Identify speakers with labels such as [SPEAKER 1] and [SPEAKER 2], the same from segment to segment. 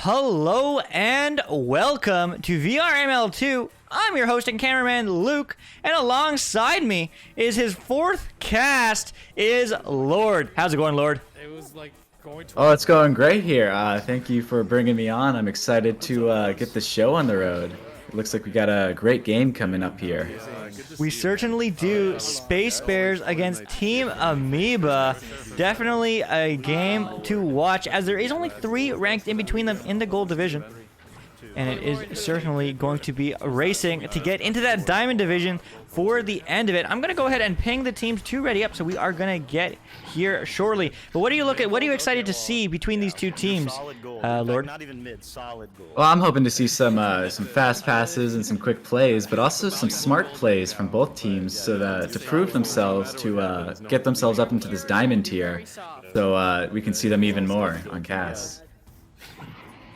[SPEAKER 1] Hello and welcome to VRML 2. I'm your host and cameraman Luke, and alongside me is his fourth cast is Lord. How's it going, Lord?
[SPEAKER 2] It was like going to.
[SPEAKER 3] Oh, it's going great here. Thank you for bringing me on. I'm excited to get the show on the road. It looks like we got a great game coming up here.
[SPEAKER 1] We certainly do. Space Bears against Team Amoeba. Definitely a game to watch, as there is only 3 ranked in between them in the gold division. And it is certainly going to be racing to get into that diamond division for the end of it. I'm going to go ahead and ping the teams to ready up, so we are going to get here shortly. But what are you excited to see between these two teams, Lord?
[SPEAKER 3] Well, I'm hoping to see some fast passes and some quick plays, but also some smart plays from both teams so that, to prove themselves, to get themselves up into this diamond tier, so we can see them even more on casts.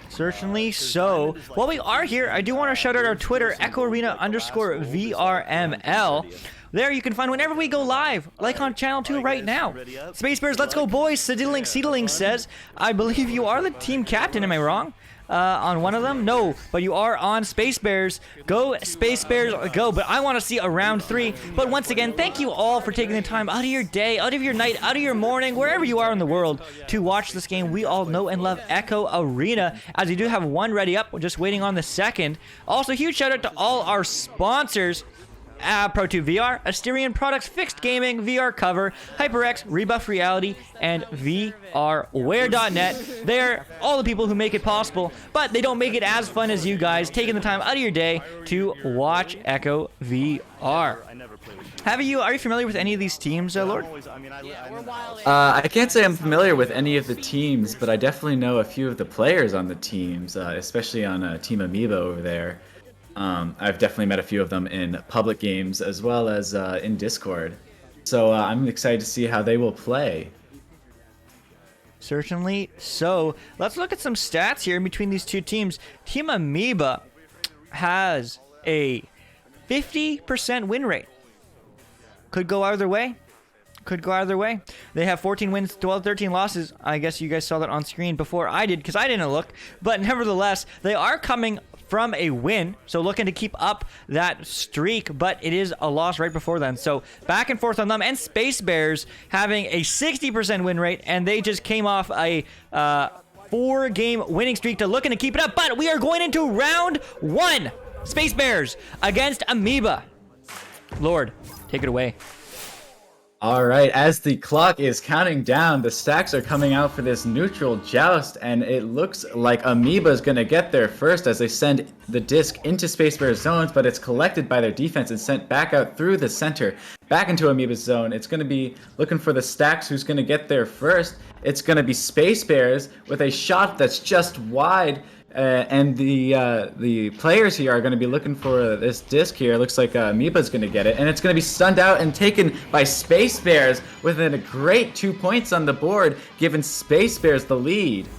[SPEAKER 1] Certainly so. While we are here, I do want to shout out our Twitter, @EchoArena_VRML. There you can find whenever we go live, like on channel 2 right now. Space Bears, let's go boys. Seedling says, I believe you are the team captain, am I wrong? On one of them? No, but you are on Space Bears. Go, Space Bears, go. But I want to see a round 3. But once again, thank you all for taking the time out of your day, out of your night, out of your morning, wherever you are in the world, to watch this game we all know and love, Echo Arena, as we do have one ready up. We're just waiting on the second. Also, huge shout out to all our sponsors. Pro2 VR, Asterion Products, Fixed Gaming, VR Cover, HyperX, Rebuff Reality, and VRware.net. They're all the people who make it possible, but they don't make it as fun as you guys taking the time out of your day to watch Echo VR. Are you familiar with any of these teams, Lord?
[SPEAKER 3] I can't say I'm familiar with any of the teams, but I definitely know a few of the players on the teams, especially on Team Amoeba over there. I've definitely met a few of them in public games as well as in Discord. So I'm excited to see how they will play.
[SPEAKER 1] Certainly so. Let's look at some stats here in between these two teams. Team Amoeba has a 50% win rate. Could go either way. They have 14 wins, 13 losses. I guess you guys saw that on screen before I did, because I didn't look. But nevertheless, they are coming from a win, so looking to keep up that streak, but it is a loss right before then. So back and forth on them, and Space Bears having a 60% win rate, and they just came off a 4-game winning streak to looking to keep it up. But we are going into round 1. Space Bears against Amoeba. Lord, take it away.
[SPEAKER 3] All right, as the clock is counting down, the stacks are coming out for this neutral joust, and it looks like Amoeba is going to get there first as they send the disc into Space Bear's zones, but it's collected by their defense and sent back out through the center, back into Amoeba's zone. It's going to be looking for the stacks who's going to get there first. It's going to be Space Bears with a shot that's just wide. And the players here are going to be looking for this disc here. It looks like Amoeba's going to get it, and it's going to be stunned out and taken by Space Bears within a great 2 points on the board, giving Space Bears the lead.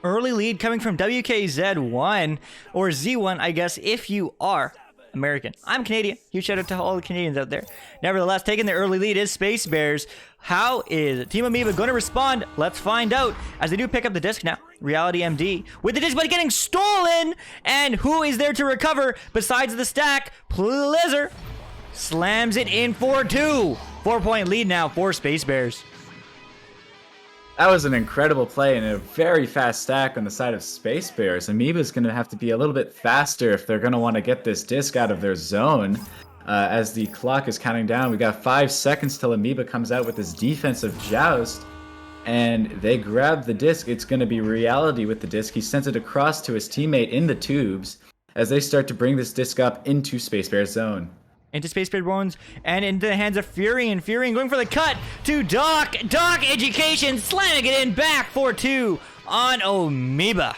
[SPEAKER 1] Early lead coming from WKZ1, or Z1, I guess, if you are American. I'm Canadian. Huge shout out to all the Canadians out there. Nevertheless, taking the early lead is Space Bears. How is Team Amoeba going to respond? Let's find out, as they do pick up the disc now. Reality MD with the disc, but getting stolen. And who is there to recover besides the stack? Blizzard slams it in for 2. 4-point lead now for Space Bears.
[SPEAKER 3] That was an incredible play and a very fast stack on the side of Space Bears. Amoeba's going to have to be a little bit faster if they're going to want to get this disc out of their zone. As the clock is counting down, we got 5 seconds till Amoeba comes out with his defensive joust. And they grab the disc. It's going to be Reality with the disc. He sends it across to his teammate in the tubes as they start to bring this disc up into Space Bear's zone.
[SPEAKER 1] Into Space Bear Bones and into the hands of Furion. Furion going for the cut to Doc. Doc Education slamming it in back for 2 on Amoeba.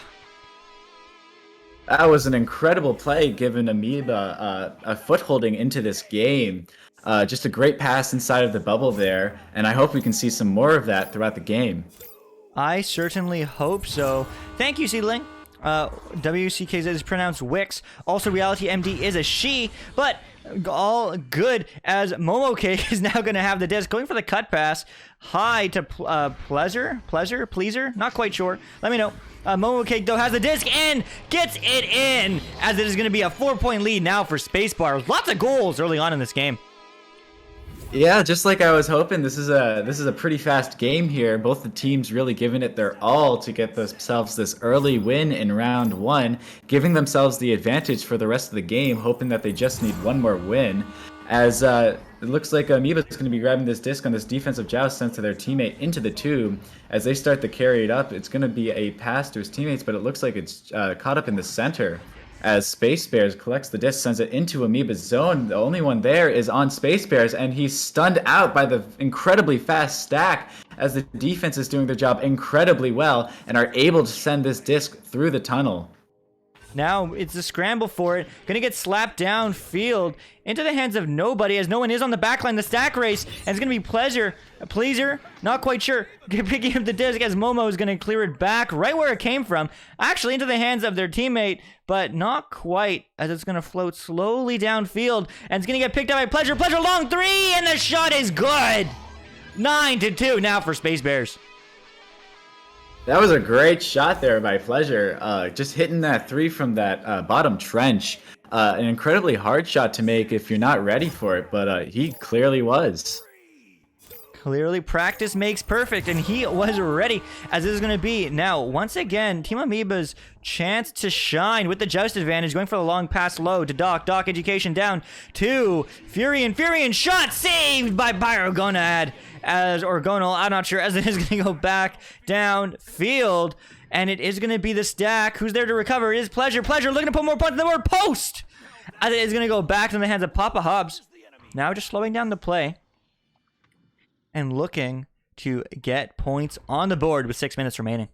[SPEAKER 3] That was an incredible play, giving Amoeba a footholding into this game. Just a great pass inside of the bubble there, and I hope we can see some more of that throughout the game.
[SPEAKER 1] I certainly hope so. Thank you, Seedling. WCKZ is pronounced Wix. Also, Reality MD is a she, but all good as Momocake is now going to have the disc. Going for the cut pass. High to Pleaser? Not quite sure. Let me know. Momocake, though, has the disc and gets it in, as it is going to be a 4-point lead now for Spacebar. Lots of goals early on in this game.
[SPEAKER 3] Yeah, just like I was hoping, this is a pretty fast game here. Both the teams really giving it their all to get themselves this early win in round 1, giving themselves the advantage for the rest of the game, hoping that they just need one more win. As it looks like Amoeba is going to be grabbing this disc on this defensive joust sent to their teammate into the tube. As they start to carry it up, it's going to be a pass to his teammates, but it looks like it's caught up in the center. As Space Bears collects the disc, sends it into Amoeba's zone. The only one there is on Space Bears, and he's stunned out by the incredibly fast stack as the defense is doing their job incredibly well and are able to send this disc through the tunnel.
[SPEAKER 1] Now it's a scramble for it. Gonna get slapped downfield into the hands of nobody as no one is on the backline. The stack race, and it's gonna be Pleaser, not quite sure, picking up the disc as Momo is gonna clear it back right where it came from, actually into the hands of their teammate, but not quite, as it's gonna float slowly downfield and it's gonna get picked up by Pleasure. Pleasure long three, and the shot is good. 9-2 now for Space Bears.
[SPEAKER 3] That was a great shot there by Pleasure. Just hitting that 3 from that bottom trench. An incredibly hard shot to make if you're not ready for it, but he clearly was.
[SPEAKER 1] Clearly, practice makes perfect, and he was ready, as this is going to be now, once again, Team Amoeba's chance to shine with the joust advantage, going for the long pass low to Doc. Doc Education down to Furion. Furion shot saved by Pyrogonad, or Gonal, I'm not sure, as it is going to go back downfield, and it is going to be the stack. Who's there to recover? It is Pleasure. Pleasure looking to put more points in the board. Post! As it is going to go back to the hands of Papa Hobbs. Now just slowing down the play and looking to get points on the board with 6 minutes remaining.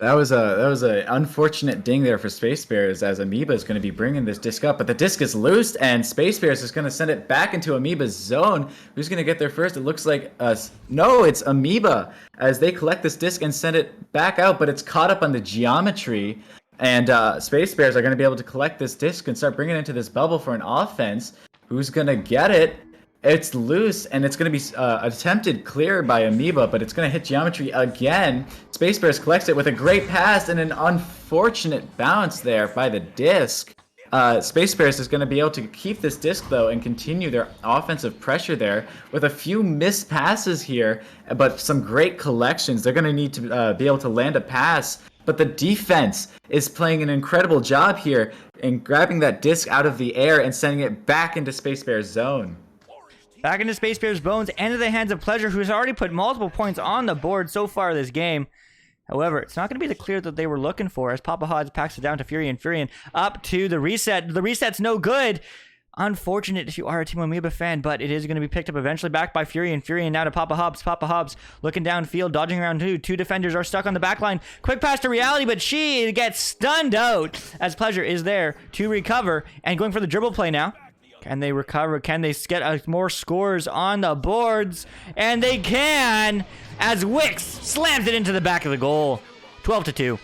[SPEAKER 3] That was a unfortunate ding there for Space Bears, as Amoeba is going to be bringing this disc up, but the disc is loose and Space Bears is going to send it back into Amoeba's zone. Who's going to get there first? It looks like no, it's Amoeba, as they collect this disc and send it back out, but it's caught up on the geometry, and Space Bears are going to be able to collect this disc and start bringing it into this bubble for an offense. Who's going to get it? It's loose, and it's going to be attempted clear by Amoeba, but it's going to hit geometry again. Space Bears collects it with a great pass and an unfortunate bounce there by the disc. Space Bears is going to be able to keep this disc, though, and continue their offensive pressure there with a few missed passes here, but some great collections. They're going to need to be able to land a pass, but the defense is playing an incredible job here in grabbing that disc out of the air and sending it back into Space Bears' zone.
[SPEAKER 1] Back into Space Bears' bones and into the hands of Pleasure, who's already put multiple points on the board so far this game. However, it's not going to be the clear that they were looking for, as Papa Hodge packs it down to Furion. Furion up to the reset. The reset's no good. Unfortunate if you are a Team Amoeba fan, but it is going to be picked up eventually back by Furion. Furion now to Papa Hobbs. Papa Hobbs looking downfield, dodging around two. Two defenders are stuck on the back line. Quick pass to Reality, but she gets stunned out as Pleasure is there to recover and going for the dribble play now. Can they recover? Can they get more scores on the boards? And they can, as Wix slams it into the back of the goal. 12-2.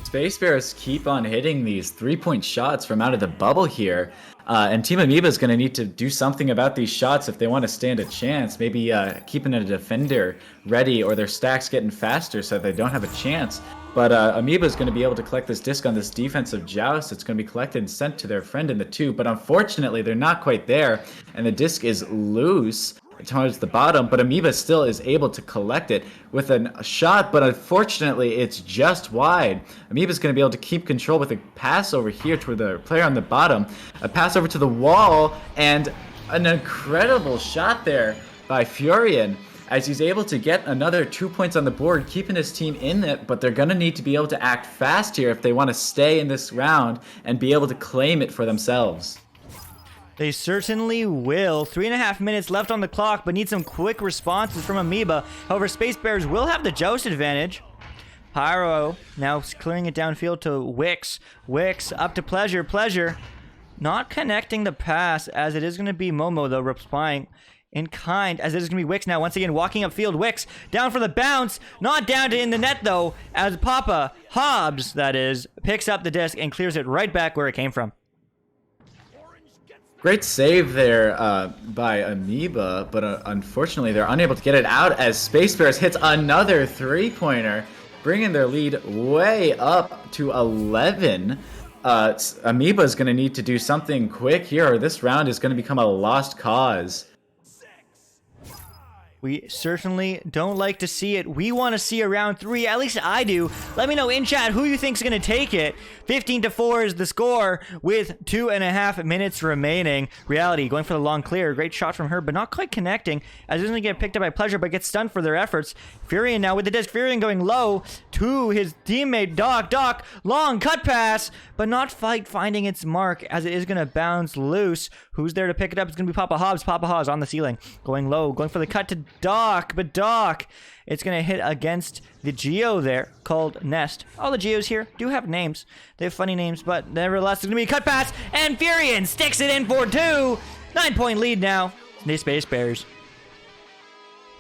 [SPEAKER 3] Space Bears keep on hitting these 3-point shots from out of the bubble here. And Team Amoeba is going to need to do something about these shots if they want to stand a chance. Maybe keeping a defender ready, or their stacks getting faster so they don't have a chance. But Amoeba is going to be able to collect this disc on this defensive joust. It's going to be collected and sent to their friend in the tube. But unfortunately, they're not quite there. And the disc is loose towards the bottom. But Amoeba still is able to collect it with a shot. But unfortunately, it's just wide. Amoeba is going to be able to keep control with a pass over here to the player on the bottom. A pass over to the wall. And an incredible shot there by Furion, as he's able to get another 2 points on the board, keeping his team in it, but they're going to need to be able to act fast here if they want to stay in this round and be able to claim it for themselves.
[SPEAKER 1] They certainly will. 3.5 minutes left on the clock, but need some quick responses from Amoeba. However, Space Bears will have the joust advantage. Pyro now clearing it downfield to Wix. Wix up to Pleasure. Pleasure not connecting the pass, as it is going to be Momo, though, replying in kind, as it is going to be Wicks now once again walking upfield. Wicks down for the bounce, not down to in the net though, as Papa Hobbs, that is, picks up the disc and clears it right back where it came from.
[SPEAKER 3] Great save there by Amoeba, but unfortunately they're unable to get it out as Space Bears hits another three-pointer, bringing their lead way up to 11. Amoeba is going to need to do something quick here, or this round is going to become a lost cause.
[SPEAKER 1] We certainly don't like to see it. We want to see a round 3. At least I do. Let me know in chat who you think's going to take it. 15-4 is the score with 2.5 minutes remaining. Reality going for the long clear. Great shot from her, but not quite connecting. As it doesn't get picked up by Pleasure, but gets stunned for their efforts. Furion now with the disc. Furion going low to his teammate Doc. Doc, long cut pass, but not finding its mark as it is going to bounce loose. Who's there to pick it up? It's going to be Papa Hobbs. Papa Hobbs on the ceiling. Going low, going for the cut to Doc, but Doc, it's going to hit against the Geo there called Nest. All the Geos here do have names. They have funny names, but nevertheless, it's going to be a cut pass, and Furion sticks it in for 2. 9-point lead now. The Space Bears.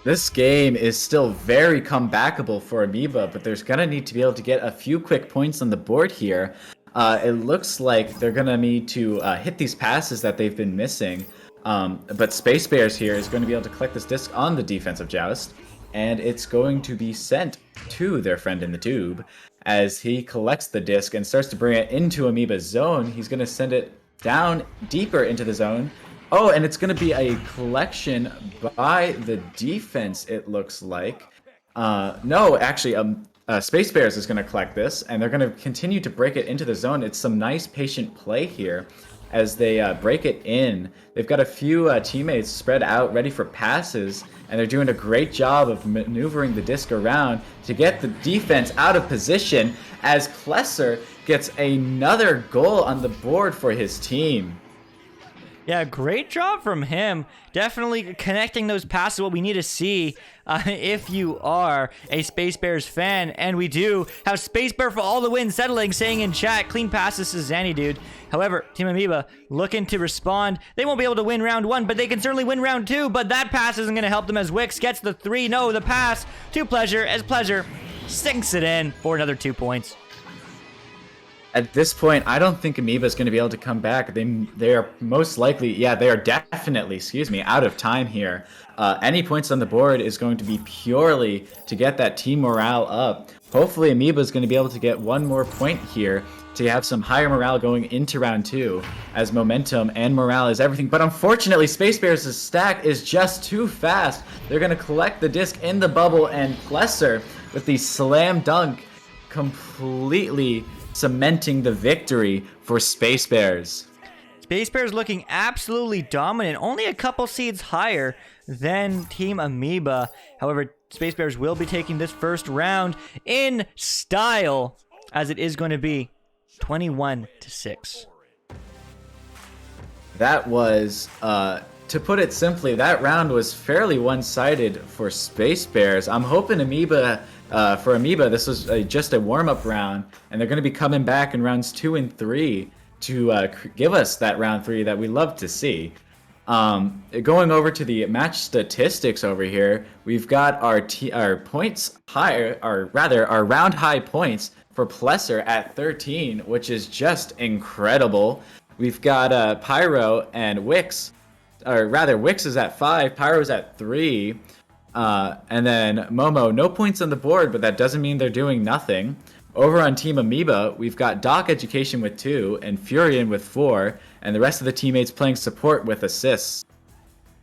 [SPEAKER 3] This game is still very comebackable for Amoeba, but there's going to need to be able to get a few quick points on the board here. It looks like they're going to need to hit these passes that they've been missing. But Space Bears here is going to be able to collect this disc on the defensive joust, and it's going to be sent to their friend in the tube. As he collects the disc and starts to bring it into Amoeba's zone, he's going to send it down deeper into the zone. Oh, and it's going to be a collection by the defense, it looks like. No, actually, Space Bears is going to collect this, and they're going to continue to break it into the zone. It's some nice patient play here as they break it in. They've got a few teammates spread out, ready for passes, and they're doing a great job of maneuvering the disc around to get the defense out of position as Plesser gets another goal on the board for his team.
[SPEAKER 1] Yeah, great job from him. Definitely connecting those passes, what we need to see if you are a Space Bears fan. And we do have Space Bear for all the win settling, saying in chat, clean passes to Zanny, dude. However, Team Amoeba looking to respond. They won't be able to win round 1, but they can certainly win round 2. But that pass isn't going to help them as Wicks gets the 3. No, the pass to Pleasure as Pleasure sinks it in for another 2 points.
[SPEAKER 3] At this point, I don't think Amoeba is going to be able to come back. They are most likely, yeah, they are definitely, out of time here. Any points on the board is going to be purely to get that team morale up. Hopefully, Amoeba is going to be able to get one more point here to have some higher morale going into round 2, as momentum and morale is everything. But unfortunately, Space Bears' stack is just too fast. They're going to collect the disc in the bubble, and Plesser, with the slam dunk, completely cementing the victory for Space Bears.
[SPEAKER 1] Space Bears looking absolutely dominant, only a couple seeds higher than Team Amoeba. However, Space Bears will be taking this first round in style, as it is going to be 21-6.
[SPEAKER 3] That was, to put it simply, that round was fairly one-sided for Space Bears. I'm hoping for Amoeba, this was just a warm-up round, and they're going to be coming back in rounds 2 and 3 to give us that round 3 that we love to see. Going over to the match statistics over here, we've got our points higher, or rather our round high points for Plesser at 13, which is just incredible. We've got Pyro and Wicks, or rather Wicks is at 5, Pyro's at 3. And then Momo, no points on the board, but that doesn't mean they're doing nothing. Over on Team Amoeba, we've got Doc Education with 2 and Furion with 4, and the rest of the teammates playing support with assists.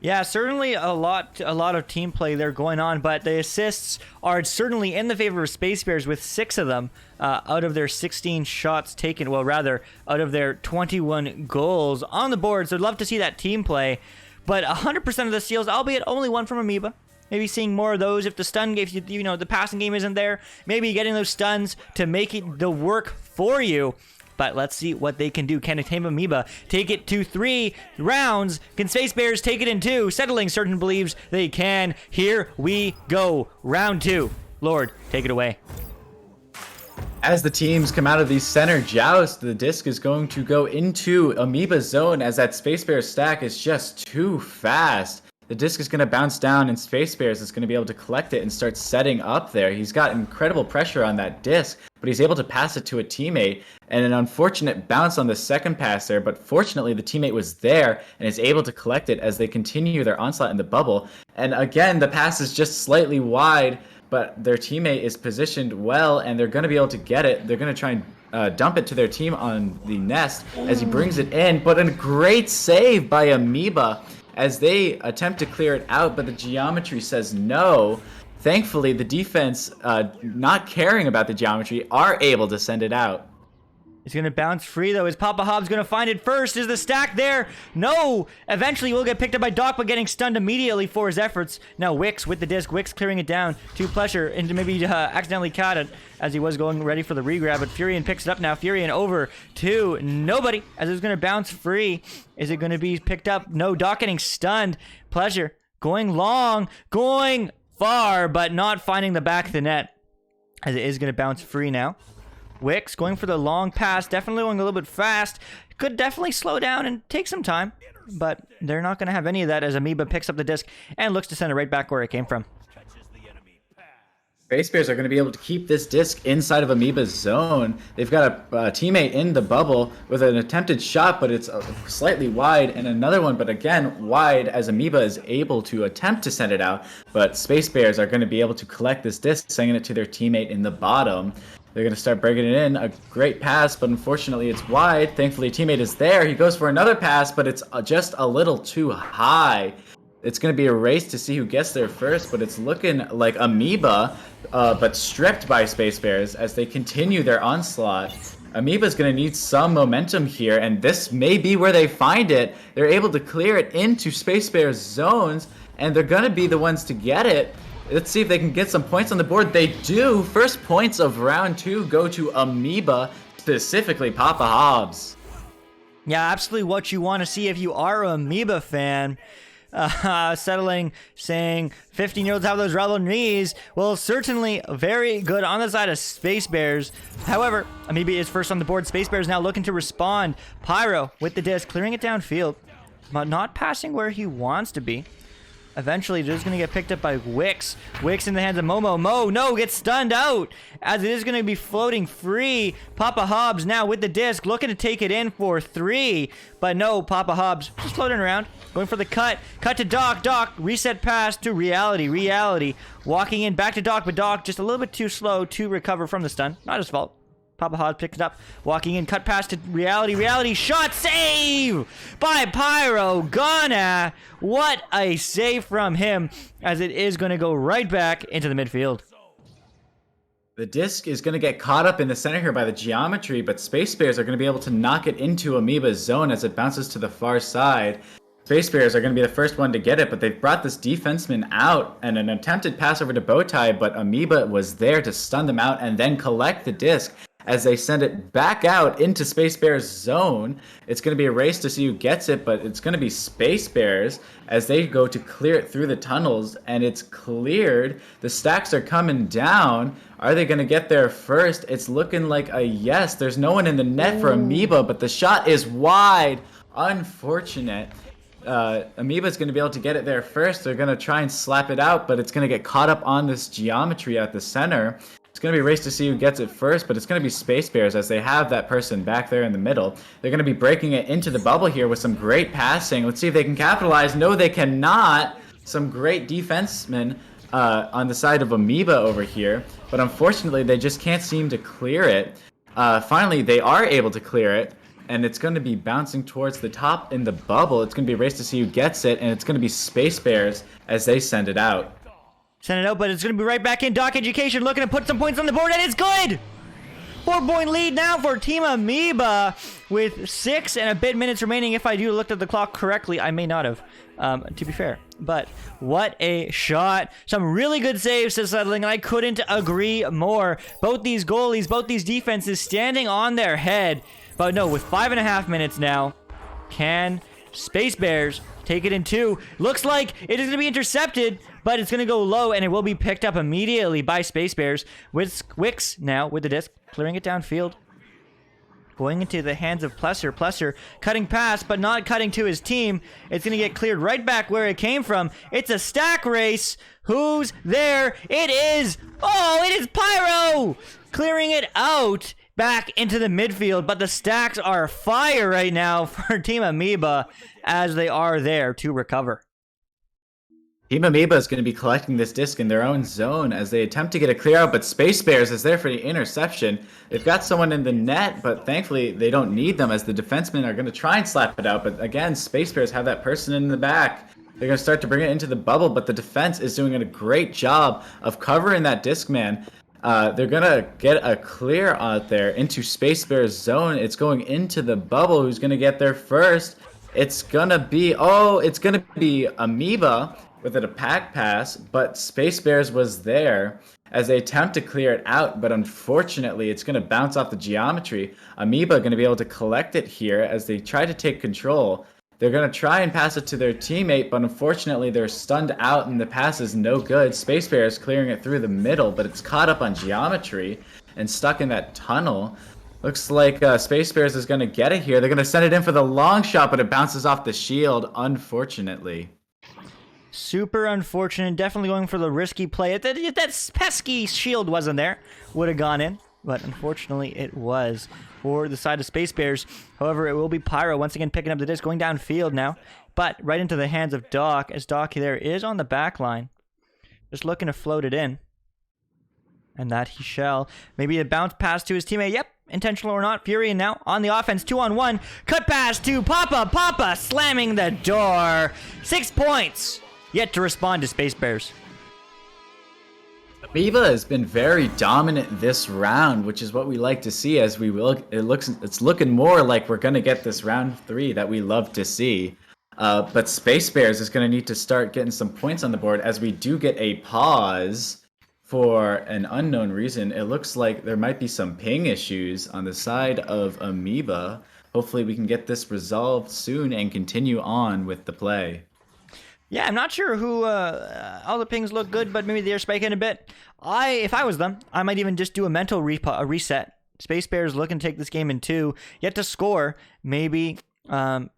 [SPEAKER 1] Yeah, certainly a lot of team play there going on, but the assists are certainly in the favor of Space Bears with 6 of them out of their 16 shots taken. Well, rather, out of their 21 goals on the board. So I'd love to see that team play, but 100% of the steals, albeit only 1 from Amoeba. Maybe seeing more of those if the stun game, the passing game isn't there. Maybe getting those stuns to make it the work for you. But let's see what they can do. Can Team Amoeba take it to 3 rounds? Can Space Bears take it in 2? Settling certain believes they can. Here we go. Round 2. Lord, take it away.
[SPEAKER 3] As the teams come out of the center joust, the disc is going to go into Amoeba's zone as that Space Bear stack is just too fast. The disc is going to bounce down, and Space Bears is going to be able to collect it and start setting up there. He's got incredible pressure on that disc, but he's able to pass it to a teammate, and an unfortunate bounce on the second pass there, but fortunately the teammate was there and is able to collect it as they continue their onslaught in the bubble. And again, the pass is just slightly wide, but their teammate is positioned well, and they're going to be able to get it. They're going to try and dump it to their team on the nest as he brings it in, but a great save by Amoeba as they attempt to clear it out, but the geometry says no. Thankfully, the defense, not caring about the geometry, are able to send it out.
[SPEAKER 1] It's going to bounce free, though. Is Papa Hobbs going to find it first? Is the stack there? No! Eventually, we'll get picked up by Doc, but getting stunned immediately for his efforts. Now, Wix with the disc. Wix clearing it down to Pleasure, and maybe accidentally caught it as he was going ready for the regrab, but Furion picks it up now. Furion over to nobody as it's going to bounce free. Is it going to be picked up? No, Doc getting stunned. Pleasure going long, going far, but not finding the back of the net as it is going to bounce free now. Wix going for the long pass, definitely going a little bit fast. Could definitely slow down and take some time, but they're not going to have any of that as Amoeba picks up the disc and looks to send it right back where it came from.
[SPEAKER 3] Space Bears are going to be able to keep this disc inside of Amoeba's zone. They've got a teammate in the bubble with an attempted shot, but it's slightly wide, and another one, but again, wide as Amoeba is able to attempt to send it out. But Space Bears are going to be able to collect this disc, sending it to their teammate in the bottom. They're going to start breaking it in. A great pass, but unfortunately it's wide. Thankfully, teammate is there. He goes for another pass, but it's just a little too high. It's going to be a race to see who gets there first, but it's looking like Amoeba, but stripped by Space Bears as they continue their onslaught. Amoeba's going to need some momentum here, and this may be where they find it. They're able to clear it into Space Bears' zones, and they're going to be the ones to get it. Let's see if they can get some points on the board. They do. First points of round 2 go to Amoeba, specifically Papa Hobbs.
[SPEAKER 1] Yeah, absolutely what you want to see if you are an Amoeba fan. Settling, saying 15-year-olds have those rubber knees. Well, certainly very good on the side of Space Bears. However, Amoeba is first on the board. Space Bears now looking to respond. Pyro with the disc, clearing it downfield, but not passing where he wants to be. Eventually, it is going to get picked up by Wix. Wix in the hands of Momo. Mo, no, gets stunned out as it is going to be floating free. Papa Hobbs now with the disc, looking to take it in for 3. But no, Papa Hobbs just floating around, going for the cut. Cut to Doc. Doc, reset pass to Reality. Reality walking in back to Doc, but Doc just a little bit too slow to recover from the stun. Not his fault. Papa Hobbs picks it up, walking in, cut pass to Reality. Reality shot, save by Pyro. Gonna, what a save from him, as it is going to go right back into the midfield.
[SPEAKER 3] The disc is going to get caught up in the center here by the geometry, but Space Bears are going to be able to knock it into Amoeba's zone as it bounces to the far side. Space Bears are going to be the first one to get it, but they've brought this defenseman out and an attempted pass over to Bowtie, but Amoeba was there to stun them out and then collect the disc. As they send it back out into Space Bears' zone, it's going to be a race to see who gets it, but it's going to be Space Bears as they go to clear it through the tunnels, and it's cleared. The stacks are coming down. Are they going to get there first? It's looking like a yes. There's no one in the net for Amoeba, but the shot is wide. Unfortunate. Amoeba's going to be able to get it there first. They're going to try and slap it out, but it's going to get caught up on this geometry at the center. It's going to be a race to see who gets it first, but it's going to be Space Bears as they have that person back there in the middle. They're going to be breaking it into the bubble here with some great passing. Let's see if they can capitalize. No, they cannot. Some great defensemen on the side of Amoeba over here, but unfortunately they just can't seem to clear it. Finally, they are able to clear it, and it's going to be bouncing towards the top in the bubble. It's going to be a race to see who gets it, and it's going to be Space Bears as they send it out.
[SPEAKER 1] Send it out, but it's going to be right back in. Doc Education looking to put some points on the board, and it's good! 4-point lead now for Team Amoeba with 6 and a bit minutes remaining. If I do looked at the clock correctly, I may not have, to be fair. But what a shot. Some really good saves to Settling, and I couldn't agree more. Both these goalies, both these defenses standing on their head. But no, with 5.5 minutes now, can Space Bears take it in 2? Looks like it is going to be intercepted, but it's going to go low, and it will be picked up immediately by Space Bears. With Wix now with the disc, clearing it downfield. going into the hands of Plesser. Plesser cutting past, but not cutting to his team. It's going to get cleared right back where it came from. It's a stack race. Who's there? It is. Oh, it is Pyro clearing it out back into the midfield. But the stacks are fire right now for Team Amoeba as they are there to recover.
[SPEAKER 3] Team Amoeba is going to be collecting this disc in their own zone as they attempt to get a clear out, but Space Bears is there for the interception. They've got someone in the net, but thankfully they don't need them as the defensemen are going to try and slap it out. But again, Space Bears have that person in the back. They're going to start to bring it into the bubble, but the defense is doing a great job of covering that disc man. They're going to get a clear out there into Space Bear's zone. It's going into the bubble. Who's going to get there first? It's going to be Amoeba with a pack pass, but Space Bears was there as they attempt to clear it out, but unfortunately it's going to bounce off the geometry. Amoeba going to be able to collect it here as they try to take control. They're going to try and pass it to their teammate, but unfortunately they're stunned out and the pass is no good. Space Bears clearing it through the middle, but it's caught up on geometry and stuck in that tunnel. Looks like Space Bears is going to get it here. They're going to send it in for the long shot, but it bounces off the shield, unfortunately.
[SPEAKER 1] Super unfortunate. Definitely going for the risky play. If that pesky shield wasn't there, would have gone in. But unfortunately, it was for the side of Space Bears. However, it will be Pyro once again picking up the disc, going downfield now. But right into the hands of Doc, as Doc there is on the back line. Just looking to float it in. And that he shall. Maybe a bounce pass to his teammate. Yep, intentional or not. Furion now on the offense, 2-on-1. Cut pass to Papa. Papa slamming the door. 6 points. Yet to respond to Space Bears.
[SPEAKER 3] Amoeba has been very dominant this round, which is what we like to see. As we will, it's looking more like we're gonna get this round 3 that we love to see. But Space Bears is gonna need to start getting some points on the board as we do get a pause for an unknown reason. It looks like there might be some ping issues on the side of Amoeba. Hopefully, we can get this resolved soon and continue on with the play.
[SPEAKER 1] Yeah, I'm not sure who, all the pings look good, but maybe they're spiking a bit. If I was them, I might even just do a mental reset. Space Bears looking to take this game in 2, yet to score. Maybe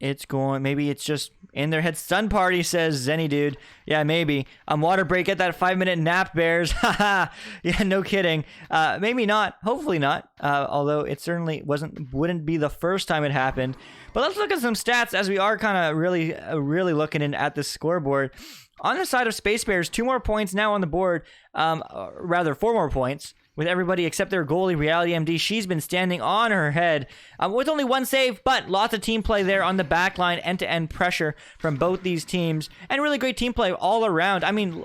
[SPEAKER 1] it's just in their head. Stun party, says Zenny dude. Yeah, maybe. Water break, get that 5-minute nap, Bears. Haha. Yeah, no kidding. Maybe not. Hopefully not. Although it certainly wouldn't be the first time it happened. But let's look at some stats as we are kind of really looking in at the scoreboard. On the side of Space Bears, 2 more points now on the board. Rather, 4 more points. With everybody except their goalie, Reality MD. She's been standing on her head with only 1 save, but lots of team play there on the back line, end-to-end pressure from both these teams, and really great team play all around. I mean,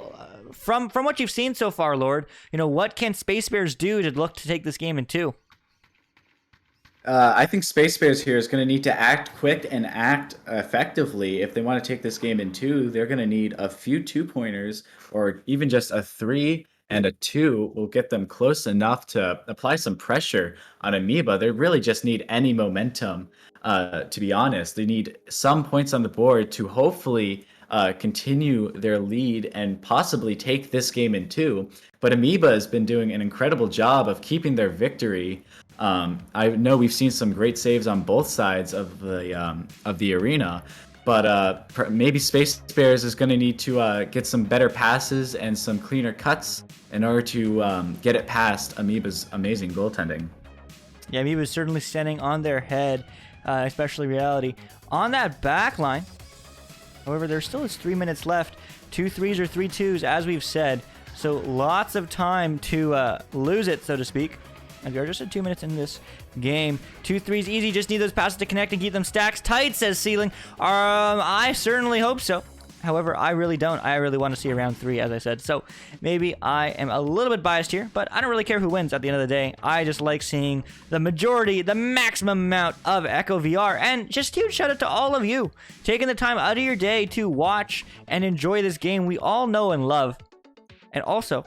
[SPEAKER 1] from what you've seen so far, Lord, what can Space Bears do to look to take this game in 2?
[SPEAKER 3] I think Space Bears here is going to need to act quick and act effectively. If they want to take this game in 2, they're going to need a few 2-pointers or even just a 3 and a 2 will get them close enough to apply some pressure on Amoeba. They really just need any momentum, to be honest. They need some points on the board to hopefully continue their lead and possibly take this game in 2. But Amoeba has been doing an incredible job of keeping their victory. I know we've seen some great saves on both sides of the arena, but maybe Space Bears is going to need to get some better passes and some cleaner cuts in order to get it past Amoeba's amazing goaltending.
[SPEAKER 1] Yeah, Amoeba's certainly standing on their head, especially Reality. On that back line, however, there still is 3 minutes left. 2 3s or 3 2s, as we've said. So lots of time to lose it, so to speak. And we are just at 2 minutes in this game. 2 3s easy. Just need those passes to connect and keep them stacks tight, says Ceiling. I certainly hope so. However, I really don't. I really want to see a round 3, as I said. So maybe I am a little bit biased here, but I don't really care who wins at the end of the day. I just like seeing the majority, the maximum amount of Echo VR. And just huge shout out to all of you taking the time out of your day to watch and enjoy this game we all know and love. And also,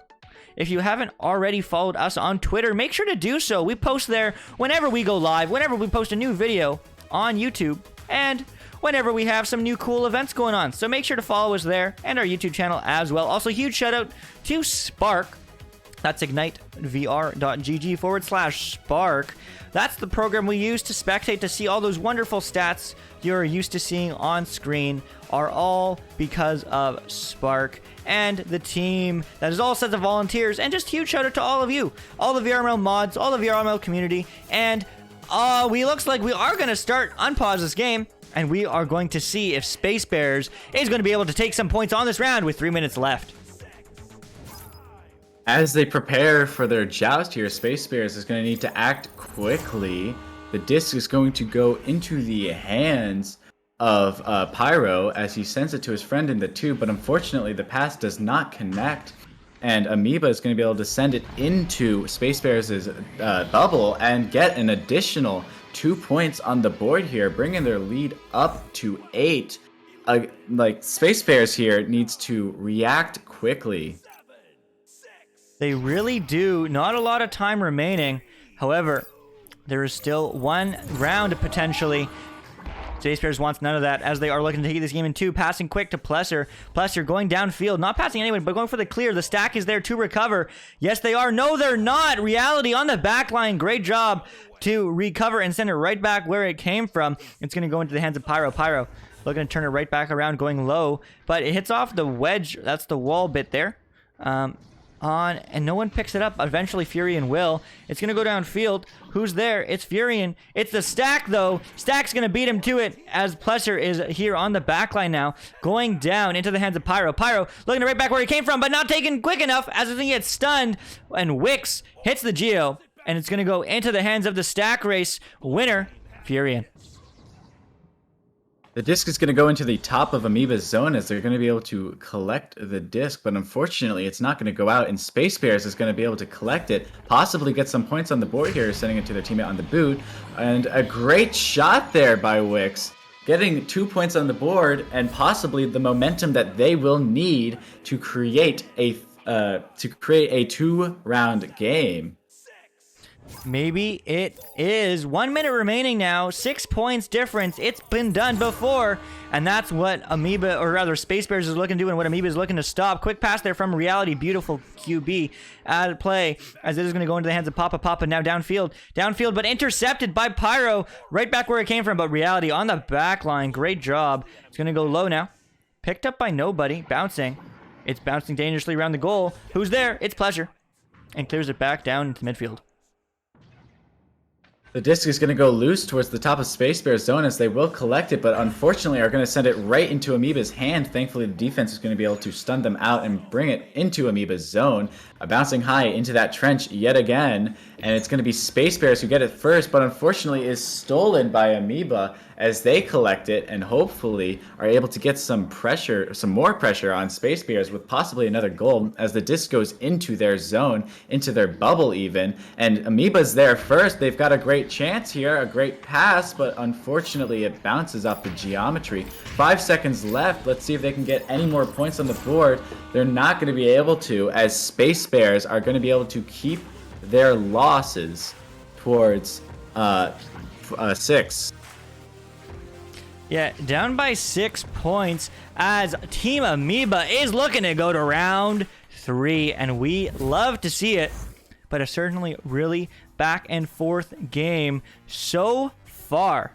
[SPEAKER 1] if you haven't already followed us on Twitter, make sure to do so. We post there whenever we go live, whenever we post a new video on YouTube, and whenever we have some new cool events going on. So make sure to follow us there and our YouTube channel as well. Also, huge shout out to Spark That's ignitvr.gg/Spark. That's the program we use to spectate to see all those wonderful stats you're used to seeing on screen are all because of Spark and the team that is all sets of volunteers. And just huge shout out to all of you, all the VRML mods, all the VRML community. And we looks like we are going to start unpause this game. And we are going to see if Space Bears is going to be able to take some points on this round with 3 minutes left.
[SPEAKER 3] As they prepare for their joust here, Space Bears is going to need to act quickly. The disc is going to go into the hands of Pyro as he sends it to his friend in the tube, but unfortunately the pass does not connect. And Amoeba is going to be able to send it into Space Bears' bubble and get an additional 2 points on the board here, bringing their lead up to 8. Space Bears here needs to react quickly.
[SPEAKER 1] They really do. Not a lot of time remaining. However, there is still one round potentially. Space Bears wants none of that as they are looking to take this game in 2. Passing quick to Plesser. Plesser going downfield. Not passing anyone, but going for the clear. The stack is there to recover. Yes, they are. No, they're not. Reality on the back line. Great job to recover and send it right back where it came from. It's going to go into the hands of Pyro. Pyro looking to turn it right back around, going low. But it hits off the wedge. That's the wall bit there. And no one picks it up. Eventually Furion will. It's gonna go downfield. Who's there? It's Furion. It's the stack though. Stack's gonna beat him to it as Plesser is here on the back line now, going down into the hands of Pyro. Pyro looking right back where he came from, but not taken quick enough as he gets stunned, and Wix hits the Geo, and it's gonna go into the hands of the stack race winner, Furion.
[SPEAKER 3] The disc is going to go into the top of Amoeba's zone as they're going to be able to collect the disc, but unfortunately it's not going to go out, and Space Bears is going to be able to collect it, possibly get some points on the board here, sending it to their teammate on the boot. And a great shot there by Wix, getting 2 points on the board and possibly the momentum that they will need to create a 2-round game.
[SPEAKER 1] Maybe it is. 1 minute remaining now. 6 points difference. It's been done before. And that's what Amoeba, or rather Space Bears is looking to do and what Amoeba is looking to stop. Quick pass there from Reality. Beautiful QB at play as it is going to go into the hands of Papa. Papa now downfield. Downfield, but intercepted by Pyro. Right back where it came from, but Reality on the back line. Great job. It's going to go low now. Picked up by nobody. Bouncing. It's bouncing dangerously around the goal. Who's there? It's Pleasure. And clears it back down into midfield.
[SPEAKER 3] The disc is going to go loose towards the top of Space Bear's zone as they will collect it, but unfortunately are going to send it right into Amoeba's hand. Thankfully, the defense is going to be able to stun them out and bring it into Amoeba's zone. Bouncing high into that trench yet again, and it's going to be Space Bears who get it first, but unfortunately is stolen by Amoeba as they collect it and hopefully are able to get some pressure, some more pressure on Space Bears with possibly another goal as the disc goes into their zone, into their bubble even, and Amoeba's there first. They've got a great chance here, a great pass, but unfortunately it bounces off the geometry. 5 seconds left. Let's see if they can get any more points on the board. They're not going to be able to, as Space Bears are going to be able to keep their losses towards 6.
[SPEAKER 1] Yeah, down by 6 points as Team Amoeba is looking to go to round 3, and we love to see it, but a certainly really back and forth game so far.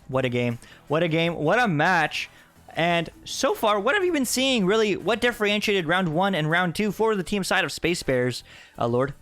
[SPEAKER 1] What a game. What a game. What a match. And so far, what have you been seeing, really? What differentiated round 1 and round 2 for the team side of Space Bears, Lord?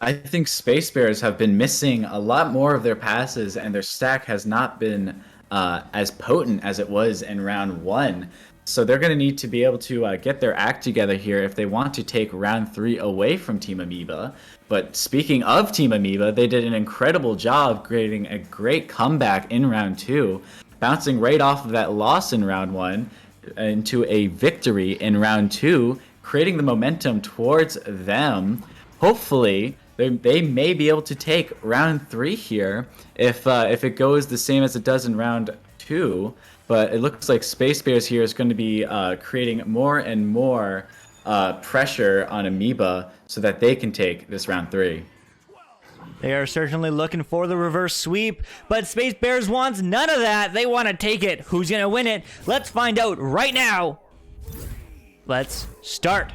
[SPEAKER 3] I think Space Bears have been missing a lot more of their passes, and their stack has not been as potent as it was in round 1. So they're going to need to be able to get their act together here if they want to take round 3 away from Team Amoeba. But speaking of Team Amoeba, they did an incredible job creating a great comeback in round 2, bouncing right off of that loss in round 1 into a victory in round 2, creating the momentum towards them. Hopefully, they may be able to take round 3 here if it goes the same as it does in round 2. But it looks like Space Bears here is going to be creating more and more pressure on Amoeba so that they can take this round 3.
[SPEAKER 1] They are certainly looking for the reverse sweep, but Space Bears wants none of that. They want to take it. Who's going to win it? Let's find out right now. Let's start.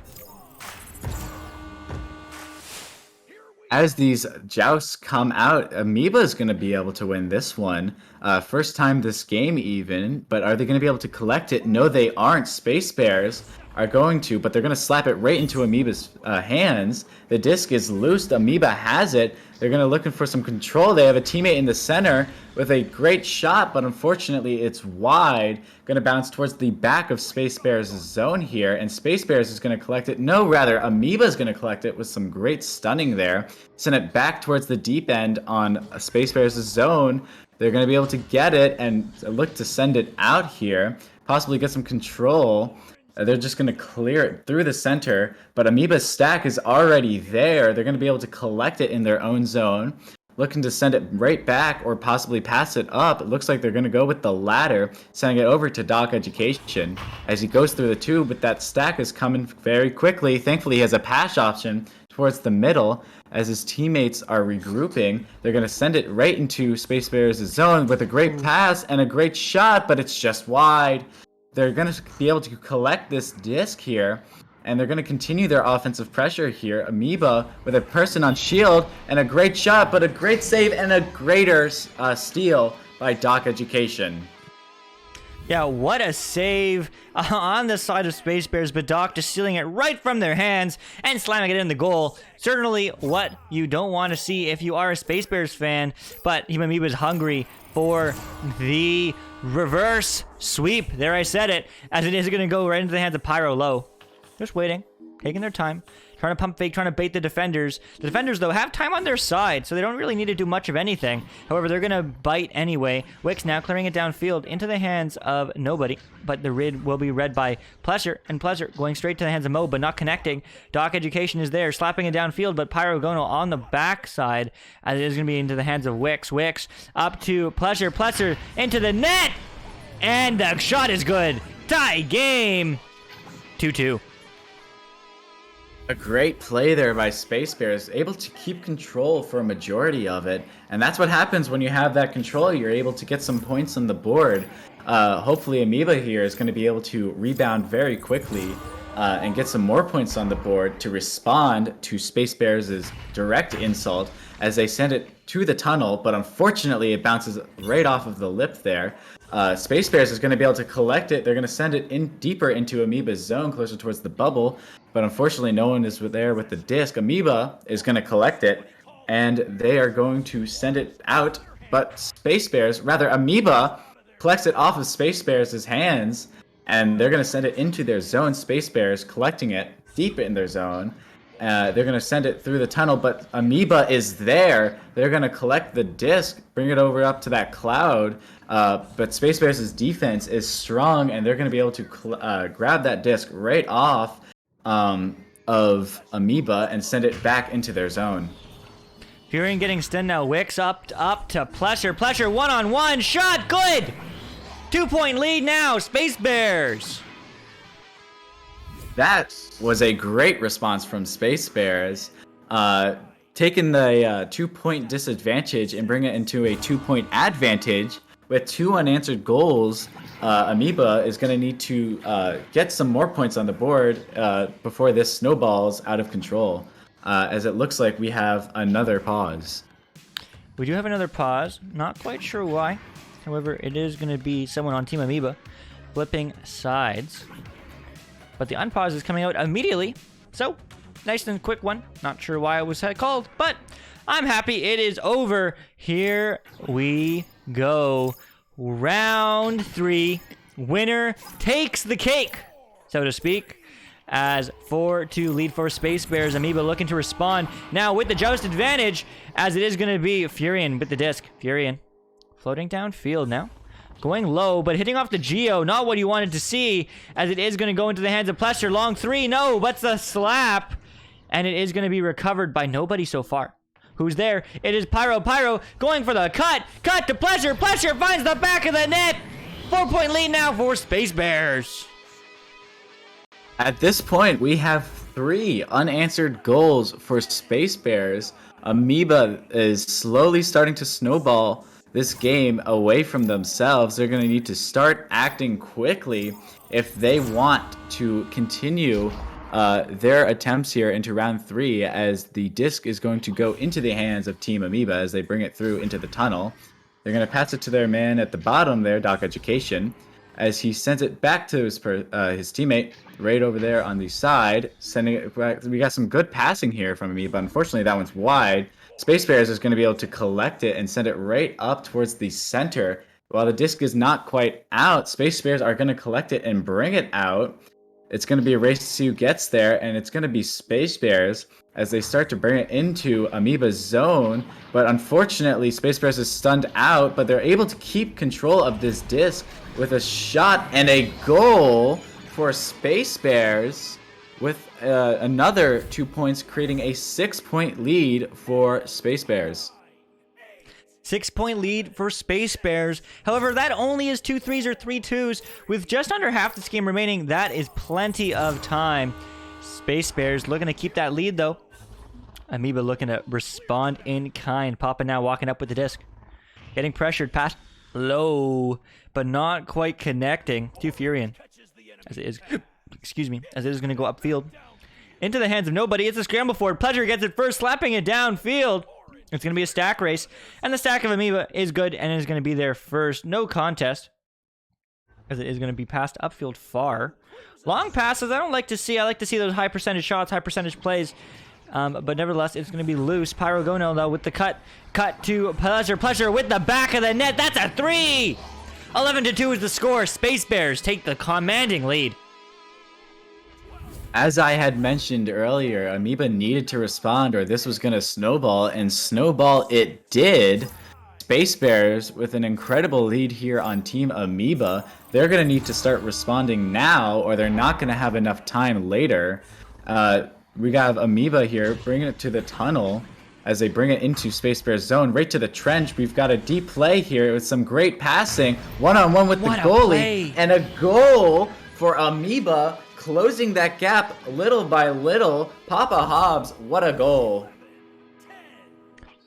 [SPEAKER 3] as these jousts come out, Amoeba is going to be able to win this one. First time this game even, but are they going to be able to collect it? No, they aren't. Space Bears are going to, but they're going to slap it right into Amoeba's hands. The disc is loose. Amoeba has it. They're going to looking for some control. They have a teammate in the center with a great shot, but unfortunately it's wide. Going to bounce towards the back of Space Bears' zone here, and Space Bears is going to collect it. No, rather, Amoeba is going to collect it with some great stunning there. Send it back towards the deep end on Space Bears' zone. They're going to be able to get it and look to send it out here, possibly get some control. They're just going to clear it through the center, but Amoeba's stack is already there. They're going to be able to collect it in their own zone, looking to send it right back or possibly pass it up. It looks like they're going to go with the latter, sending it over to Doc Education. As he goes through the tube, but that stack is coming very quickly. Thankfully, he has a pass option towards the middle. As his teammates are regrouping, they're going to send it right into Space Bears' zone with a great pass and a great shot, but it's just wide. They're going to be able to collect this disc here, and they're going to continue their offensive pressure here. Amoeba with a person on shield and a great shot, but a great save and a greater steal by Doc Education.
[SPEAKER 1] Yeah, what a save on the side of Space Bears, but Doc just stealing it right from their hands and slamming it in the goal. Certainly what you don't want to see if you are a Space Bears fan, but Amoeba is hungry for the reverse sweep. There, I said it, as it is going to go right into the hands of Pyro low. Just waiting, taking their time, trying to pump fake, trying to bait the defenders. The defenders, though, have time on their side, so they don't really need to do much of anything. However, they're going to bite anyway. Wix now clearing it downfield into the hands of nobody, but the rid will be read by Pleasure, and Pleasure going straight to the hands of Mo, but not connecting. Doc Education is there, slapping it downfield, but Pyro going on the backside, as it is going to be into the hands of Wix. Wix up to Pleasure, Pleasure into the net, and the shot is good. Tie game, 2-2.
[SPEAKER 3] A great play there by Space Bears, able to keep control for a majority of it. And that's what happens when you have that control. You're able to get some points on the board. Hopefully Amoeba here is going to be able to rebound very quickly and get some more points on the board to respond to Space Bears' direct insult as they send it to the tunnel, but unfortunately it bounces right off of the lip there. Space Bears is going to be able to collect it. They're going to send it in deeper into Amoeba's zone, closer towards the bubble, but unfortunately no one is there with the disc. Amoeba is going to collect it, and they are going to send it out, but Space Bears, rather Amoeba, collects it off of Space Bears' hands, and they're going to send it into their zone. Space Bears collecting it deep in their zone. They're going to send it through the tunnel, but Amoeba is there. They're going to collect the disc, bring it over up to that cloud. But Space Bears' defense is strong, and they're going to be able to grab that disc right off of Amoeba and send it back into their zone.
[SPEAKER 1] Furion getting stunned now. Wix up to Pleasure. Pleasure one-on-one. Shot. Good. 2-point lead now. Space Bears.
[SPEAKER 3] That was a great response from Space Bears. Taking the 2-point disadvantage and bring it into a 2-point advantage with 2 unanswered goals. Amoeba is going to need to get some more points on the board before this snowballs out of control. As it looks like we have another pause.
[SPEAKER 1] We do have another pause. Not quite sure why. However, it is going to be someone on Team Amoeba flipping sides. But the unpause is coming out immediately. So, nice and quick one. Not sure why it was called, but I'm happy it is over. Here we go. Round 3. Winner takes the cake, so to speak. As 4-2 lead for Space Bears. Amoeba looking to respond now with the joust advantage, as it is going to be Furion with the disc. Furion floating downfield now. Going low, but hitting off the Geo. Not what you wanted to see, as it is going to go into the hands of Pleasure. Long 3. No, but the slap. And it is going to be recovered by nobody so far. Who's there? It is Pyro. Pyro going for the cut. Cut to Pleasure. Pleasure finds the back of the net. 4-point lead now for Space Bears.
[SPEAKER 3] At this point, we have 3 unanswered goals for Space Bears. Amoeba is slowly starting to snowball this game away from themselves. They're going to need to start acting quickly if they want to continue their attempts here into round 3 as the disc is going to go into the hands of Team Amoeba as they bring it through into the tunnel. They're going to pass it to their man at the bottom there, Doc Education, as he sends it back to his teammate right over there on the side, sending it back. We got some good passing here from Amoeba. Unfortunately, that one's wide. Space Bears is going to be able to collect it and send it right up towards the center. While the disc is not quite out, Space Bears are going to collect it and bring it out. It's going to be a race to see who gets there, and it's going to be Space Bears as they start to bring it into Amoeba's zone. But unfortunately, Space Bears is stunned out, but they're able to keep control of this disc with a shot and a goal for Space Bears, with another 2 points, creating a 6-point lead for Space Bears.
[SPEAKER 1] 6-point lead for Space Bears. However, that only is 2 3s or 3 2s. With just under half this game remaining, that is plenty of time. Space Bears looking to keep that lead, though. Amoeba looking to respond in kind. Papa now walking up with the disc. Getting pressured past low, but not quite connecting to Furion. As it is, excuse me, as it is going to go upfield. Into the hands of nobody. It's a scramble forward. Pleasure gets it first, slapping it downfield. It's going to be a stack race, and the stack of Amoeba is good and is going to be there first. No contest, as it is going to be passed upfield far. Long passes, I don't like to see. I like to see those high percentage shots, high percentage plays. But nevertheless, it's going to be loose. Pyrogonal, though, with the cut. Cut to Pleasure. Pleasure with the back of the net. That's a 3! 11-2 is the score. Space Bears take the commanding lead.
[SPEAKER 3] As I had mentioned earlier, Amoeba needed to respond or this was going to snowball, and snowball it did. Space Bears with an incredible lead here on Team Amoeba. They're going to need to start responding now or they're not going to have enough time later. We got Amoeba here bringing it to the tunnel as they bring it into Space Bear's zone, right to the trench. We've got a deep play here with some great passing. One-on-one with the goalie. And a goal for Amoeba, closing that gap little by little. Papa Hobbs, what a goal.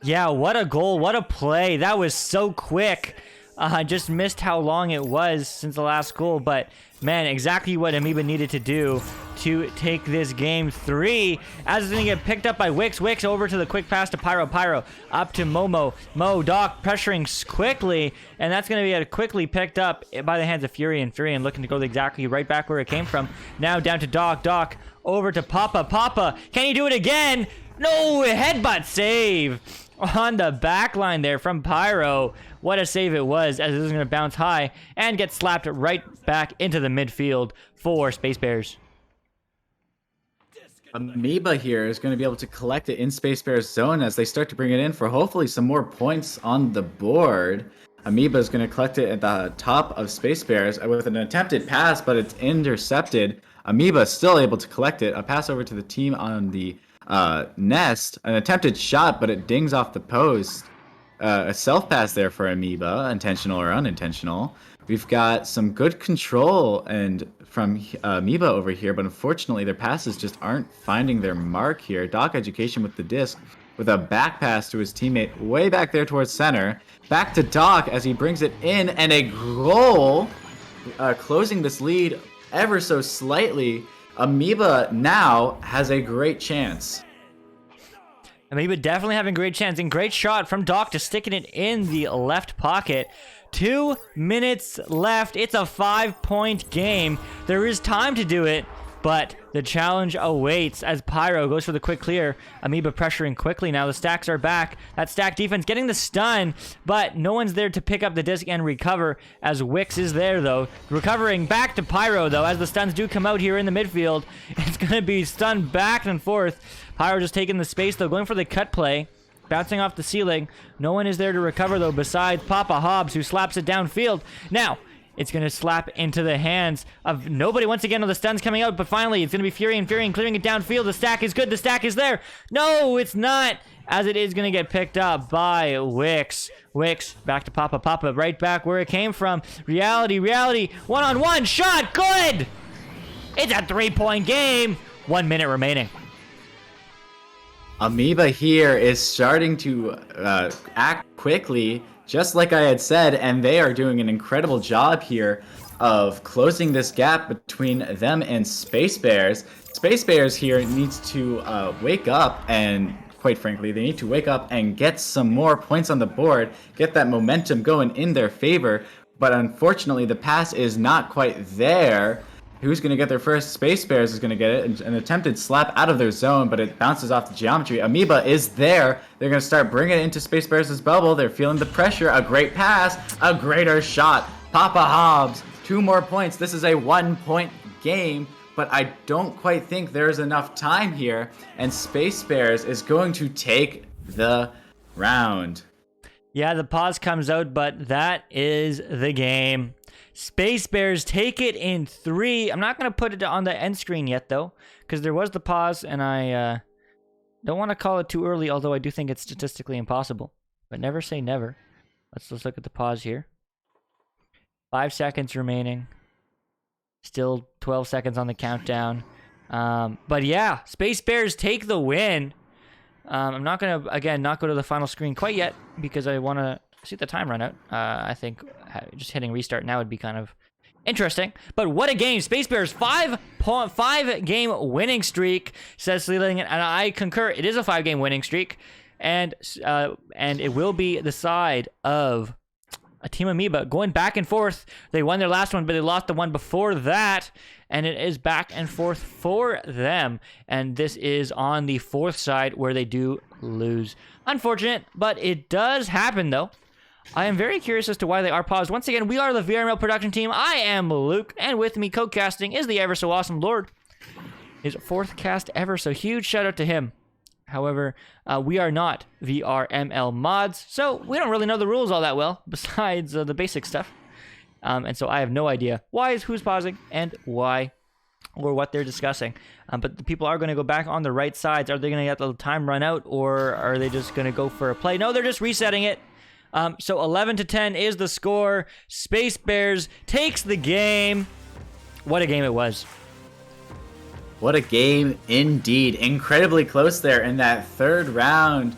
[SPEAKER 1] Yeah, what a goal. What a play. That was so quick. I just missed how long it was since the last goal, but man, exactly what Amoeba needed to do to take this game 3. As it's going to get picked up by Wix. Wix over to the quick pass to Pyro. Pyro up to Momo. Doc pressuring quickly, and that's going to be quickly picked up by the hands of Furion. Furion looking to go exactly right back where it came from. Now down to Doc. Doc over to Papa. Papa, can he do it again? No, headbutt save on the back line there from Pyro. What a save it was, as it is going to bounce high and get slapped right back into the midfield for Space Bears.
[SPEAKER 3] Amoeba here is going to be able to collect it in Space Bear's zone as they start to bring it in for hopefully some more points on the board. Amoeba is going to collect it at the top of Space Bears with an attempted pass, but it's intercepted. Amoeba still able to collect it. A pass over to the team on the nest. An attempted shot, but it dings off the post. A self-pass there for Amoeba, intentional or unintentional. We've got some good control and from Amoeba over here, but unfortunately their passes just aren't finding their mark here. Doc Education with the disc, with a back pass to his teammate way back there towards center. Back to Doc as he brings it in, and a goal, closing this lead ever so slightly. Amoeba now has a great chance.
[SPEAKER 1] Amoeba definitely having a great chance, and great shot from Doc to sticking it in the left pocket. 2 minutes left. It's a 5-point game. There is time to do it, but the challenge awaits as Pyro goes for the quick clear. Amoeba pressuring quickly now. The stacks are back. That stack defense getting the stun, but no one's there to pick up the disc and recover as Wix is there, though. Recovering back to Pyro, though, as the stuns do come out here in the midfield. It's going to be stunned back and forth. Pyro just taking the space, though, going for the cut play. Bouncing off the ceiling. No one is there to recover, though, besides Papa Hobbs, who slaps it downfield. Now, it's going to slap into the hands of nobody. Once again, the stun's coming out, but finally, it's going to be Furion clearing it downfield. The stack is good. The stack is there. No, it's not, as it is going to get picked up by Wix. Wix, back to Papa. Papa, right back where it came from. Reality. One-on-one shot. Good! It's a 3-point game. 1 minute remaining.
[SPEAKER 3] Amoeba here is starting to act quickly, just like I had said, and they are doing an incredible job here. of closing this gap between them and Space Bears. Space Bears here needs to wake up, and quite frankly, they need to wake up and get some more points on the board, get that momentum going in their favor. But unfortunately, the pass is not quite there. Who's going to get there first? Space Bears is going to get it. An attempted slap out of their zone, but it bounces off the geometry. Amoeba is there. They're going to start bringing it into Space Bears' bubble. They're feeling the pressure. A great pass. A greater shot. Papa Hobbs. 2 more points. This is a 1-point game, but I don't quite think there's enough time here. And Space Bears is going to take the round.
[SPEAKER 1] Yeah, the pause comes out, but that is the game. Space Bears take it in 3. I'm not going to put it on the end screen yet, though, because there was the pause, and I don't want to call it too early, although I do think it's statistically impossible. But never say never. Let's look at the pause here. 5 seconds remaining. Still 12 seconds on the countdown. But yeah, Space Bears take the win. I'm not going to, again, not go to the final screen quite yet, because I want to see the time run out. I think just hitting restart now would be kind of interesting. But what a game. Space Bears 5-game winning streak, says Sleeling, and I concur. It is a 5-game winning streak, and it will be the side of a Team Amoeba going back and forth. They won their last one, but they lost the one before that, and it is back and forth for them. And this is on the 4th side where they do lose. Unfortunate, but it does happen, though. I am very curious as to why they are paused. Once again, we are the VRML production team. I am Luke, and with me co-casting is the ever so awesome Lord. His 4th cast ever, so huge shout out to him. However, we are not VRML mods, so we don't really know the rules all that well, besides the basic stuff. And so I have no idea who's pausing and why, or what they're discussing. But the people are going to go back on the right sides. Are they going to get the time run out, or are they just going to go for a play? No, they're just resetting it. So 11-10 is the score. Space Bears takes the game. What a game it was.
[SPEAKER 3] What a game indeed. Incredibly close there in that 3rd round.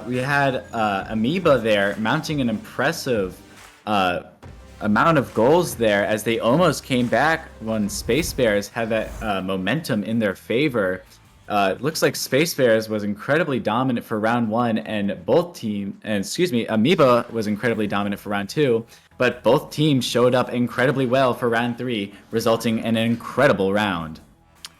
[SPEAKER 3] We had Amoeba there mounting an impressive amount of goals there, as they almost came back when Space Bears had that momentum in their favor. It looks like Space Bears was incredibly dominant for round 1, and Amoeba was incredibly dominant for round 2, but both teams showed up incredibly well for round 3, resulting in an incredible round.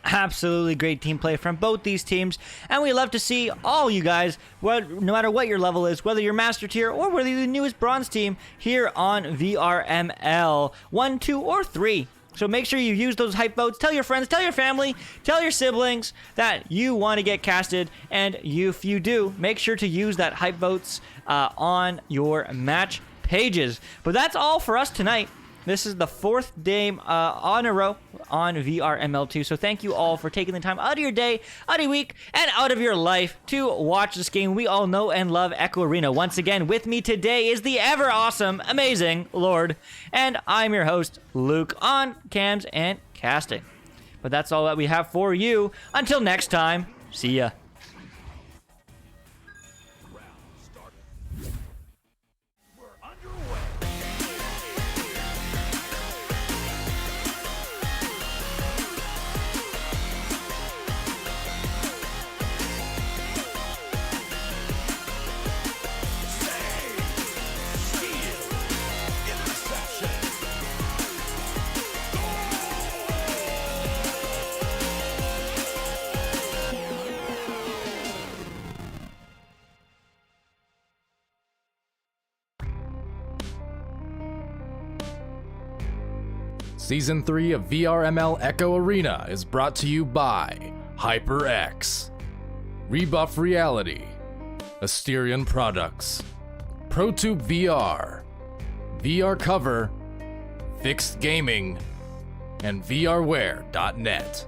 [SPEAKER 1] Absolutely great team play from both these teams, and we love to see all you guys, no matter what your level is, whether you're Master Tier or whether you're the newest Bronze team, here on VRML 1, 2, or 3. So make sure you use those hype votes. Tell your friends, tell your family, tell your siblings that you want to get casted, and if you do, make sure to use that hype votes on your match pages. But that's all for us tonight. This is the 4th game on a row on VRML2. So thank you all for taking the time out of your day, out of your week, and out of your life to watch this game we all know and love, Echo Arena. Once again, with me today is the ever awesome, amazing Lord. And I'm your host, Luke, on cams and casting. But that's all that we have for you. Until next time, see ya.
[SPEAKER 2] Season 3 of VRML Echo Arena is brought to you by HyperX, Rebuff Reality, Asterion Products, ProTube VR, VR Cover, Fixed Gaming, and VRware.net.